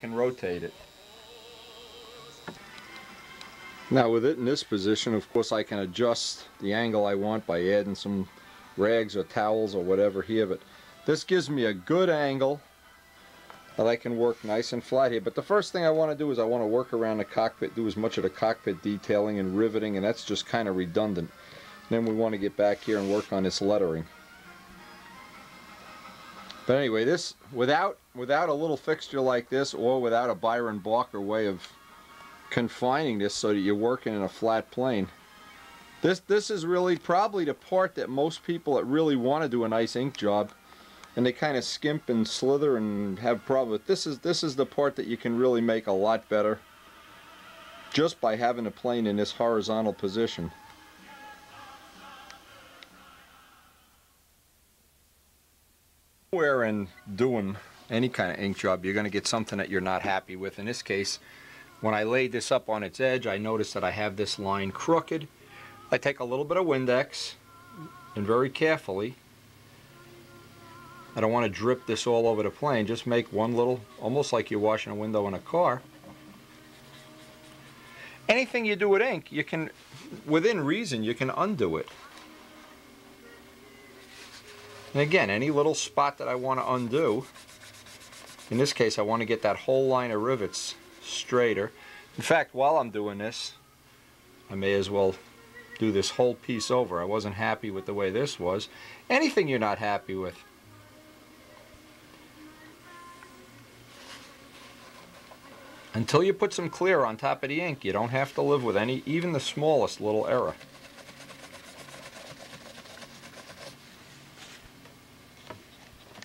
and rotate it. Now with it in this position, of course, I can adjust the angle I want by adding some rags or towels or whatever here, but this gives me a good angle that I can work nice and flat here. But the first thing I want to do is I want to work around the cockpit, do as much of the cockpit detailing and riveting, and that's just kind of redundant. Then we want to get back here and work on this lettering. But anyway, this without a little fixture like this, or without a Byron Barker way of confining this so that you're working in a flat plane, this is really probably the part that most people that really want to do a nice ink job, and they kind of skimp and slither and have problems with. This is the part that you can really make a lot better just by having the plane in this horizontal position. Where in doing any kind of ink job, you're going to get something that you're not happy with. In this case, when I laid this up on its edge, I noticed that I have this line crooked. I take a little bit of Windex and very carefully, I don't want to drip this all over the plane, just make one little, almost like you're washing a window in a car. Anything you do with ink, you can, within reason, you can undo it. And again, any little spot that I want to undo, in this case I want to get that whole line of rivets straighter. In fact, while I'm doing this, I may as well do this whole piece over. I wasn't happy with the way this was. Anything you're not happy with, until you put some clear on top of the ink, you don't have to live with any, even the smallest little error.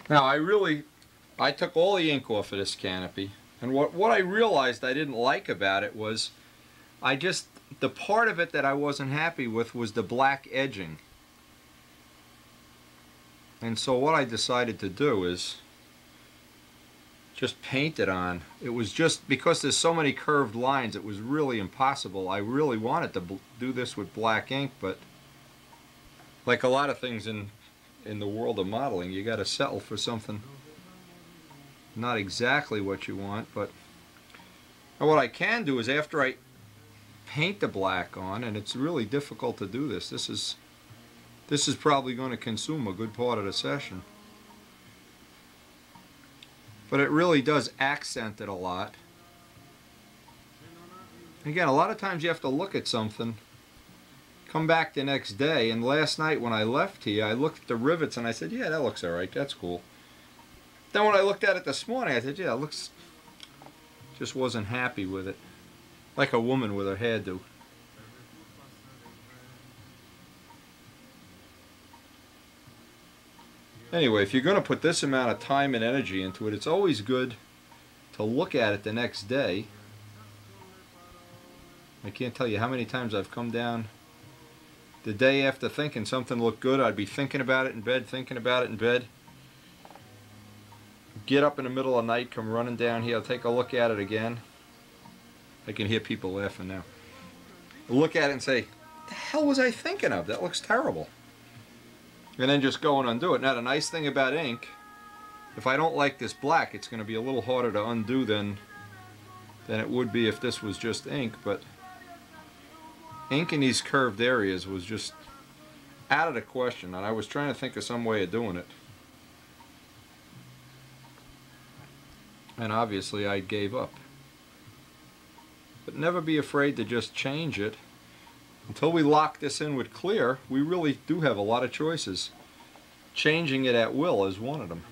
Now I took all the ink off of this canopy, and what I realized I didn't like about it was the part of it that I wasn't happy with was the black edging. And so what I decided to do is just paint it on. It was just because there's so many curved lines, it was really impossible. I really wanted to do this with black ink, but like a lot of things in the world of modeling, you got to settle for something not exactly what you want. But what I can do is, after I paint the black on, and it's really difficult to do this, this is probably going to consume a good part of the session, but it really does accent it a lot. Again, a lot of times you have to look at something, come back the next day, and last night when I left here, I looked at the rivets and I said, yeah, that looks alright, that's cool. Then when I looked at it this morning, I said, yeah, it looks, just wasn't happy with it. Like a woman with her hairdo. Anyway, if you're going to put this amount of time and energy into it, it's always good to look at it the next day. I can't tell you how many times I've come down the day after thinking something looked good. I'd be thinking about it in bed, thinking about it in bed. Get up in the middle of the night, come running down here, take a look at it again. I can hear people laughing now. Look at it and say, what the hell was I thinking of? That looks terrible. And then just go and undo it. Now the nice thing about ink, if I don't like this black, it's going to be a little harder to undo than it would be if this was just ink, but ink in these curved areas was just out of the question, and I was trying to think of some way of doing it. And obviously I gave up. But never be afraid to just change it. Until we lock this in with clear, we really do have a lot of choices. Changing it at will is one of them.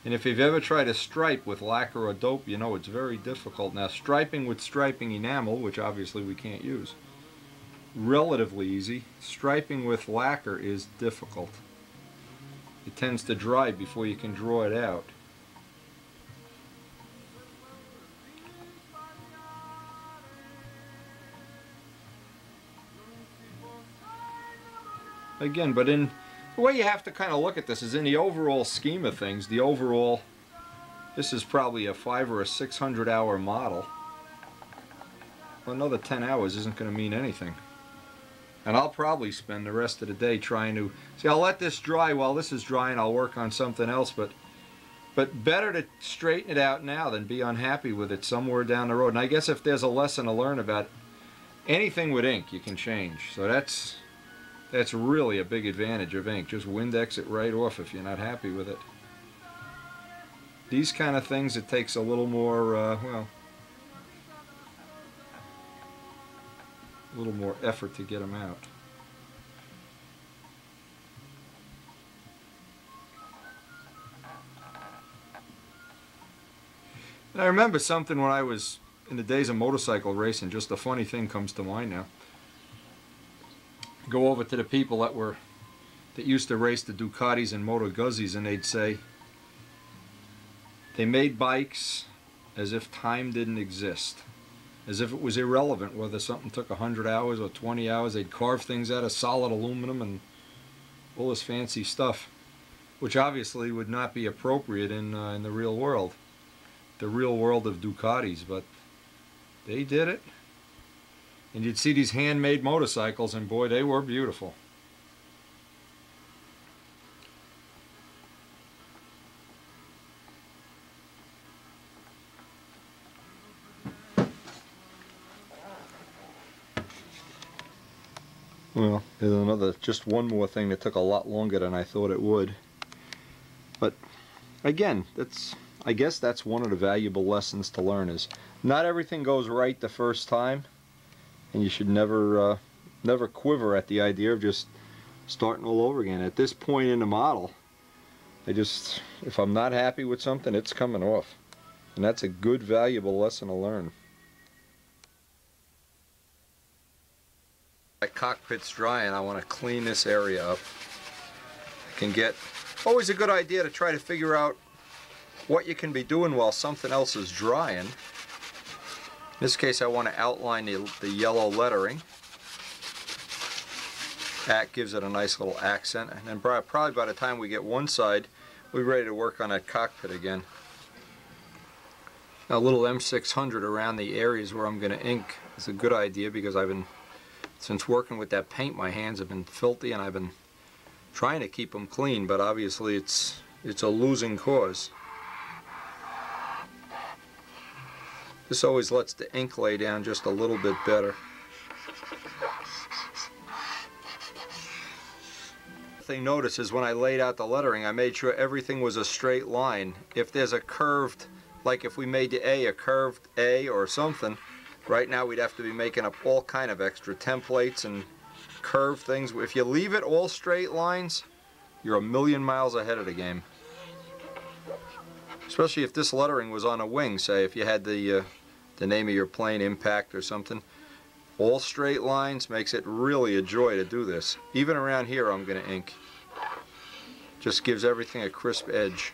And if you've ever tried to stripe with lacquer or dope, you know it's very difficult. Now striping with striping enamel, which obviously we can't use, relatively easy. Striping with lacquer is difficult. It tends to dry before you can draw it out. Again, but in the way you have to kind of look at this is in the overall scheme of things, this is probably a 500 or a 600 hour model. Well, another 10 hours isn't going to mean anything. And I'll probably spend the rest of the day trying to... See, I'll let this dry while this is drying. I'll work on something else, but better to straighten it out now than be unhappy with it somewhere down the road. And I guess if there's a lesson to learn about anything with ink, you can change. So that's really a big advantage of ink. Just Windex it right off if you're not happy with it. These kind of things, it takes a little more, well, a little more effort to get them out. And I remember something when I was in the days of motorcycle racing. Just a funny thing comes to mind now. Go over to the people that used to race the Ducatis and Moto Guzzis, and they'd say they made bikes as if time didn't exist, as if it was irrelevant whether something took 100 hours or 20 hours. They'd carve things out of solid aluminum and all this fancy stuff, which obviously would not be appropriate in the real world, the real world of Ducatis, but they did it. And you'd see these handmade motorcycles, and boy, they were beautiful. Well, there's just one more thing that took a lot longer than I thought it would. But again, I guess that's one of the valuable lessons to learn, is not everything goes right the first time, and you should never quiver at the idea of just starting all over again. At this point in the model, if I'm not happy with something, it's coming off. And that's a good, valuable lesson to learn. That cockpit's dry and I want to clean this area up. Always a good idea to try to figure out what you can be doing while something else is drying. In this case, I want to outline the yellow lettering. That gives it a nice little accent, and then probably by the time we get one side, we're ready to work on that cockpit again. Now, a little M600 around the areas where I'm going to ink is a good idea, because since working with that paint, my hands have been filthy, and I've been trying to keep them clean, but obviously it's a losing cause. This always lets the ink lay down just a little bit better. The thing notice is when I laid out the lettering, I made sure everything was a straight line. If there's a curved, like if we made the A a curved A or something, right now we'd have to be making up all kind of extra templates and curved things. If you leave it all straight lines, you're a million miles ahead of the game. Especially if this lettering was on a wing, say if you had the name of your plane, Impact or something. All straight lines makes it really a joy to do this. Even around here I'm going to ink. Just gives everything a crisp edge.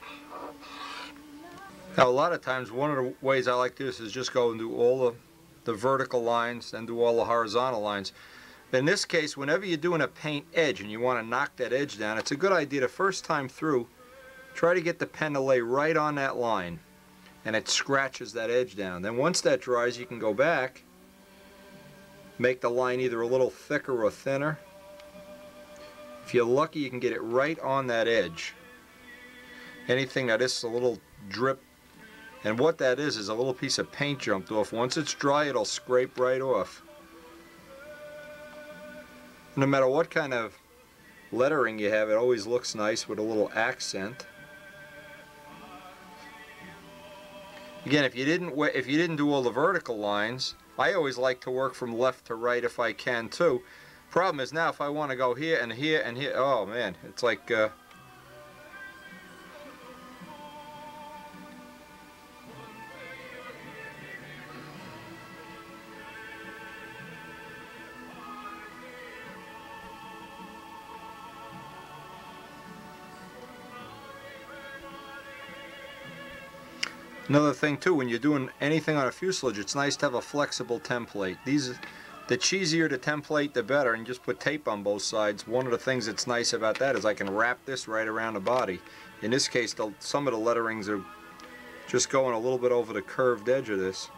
Now a lot of times one of the ways I like to do this is just go and do all the vertical lines, then do all the horizontal lines. In this case, whenever you're doing a paint edge and you want to knock that edge down, it's a good idea the first time through, try to get the pen to lay right on that line, and it scratches that edge down. Then once that dries, you can go back, make the line either a little thicker or thinner. If you're lucky, you can get it right on that edge. Anything that is a little drip, and what that is a little piece of paint jumped off. Once it's dry, it'll scrape right off. No matter what kind of lettering you have, it always looks nice with a little accent. Again, if you didn't do all the vertical lines, I always like to work from left to right if I can too. Problem is now if I want to go here and here and here, oh man, it's like another thing too, when you're doing anything on a fuselage, it's nice to have a flexible template. The cheesier the template, the better, and just put tape on both sides. One of the things that's nice about that is I can wrap this right around the body. In this case, some of the letterings are just going a little bit over the curved edge of this.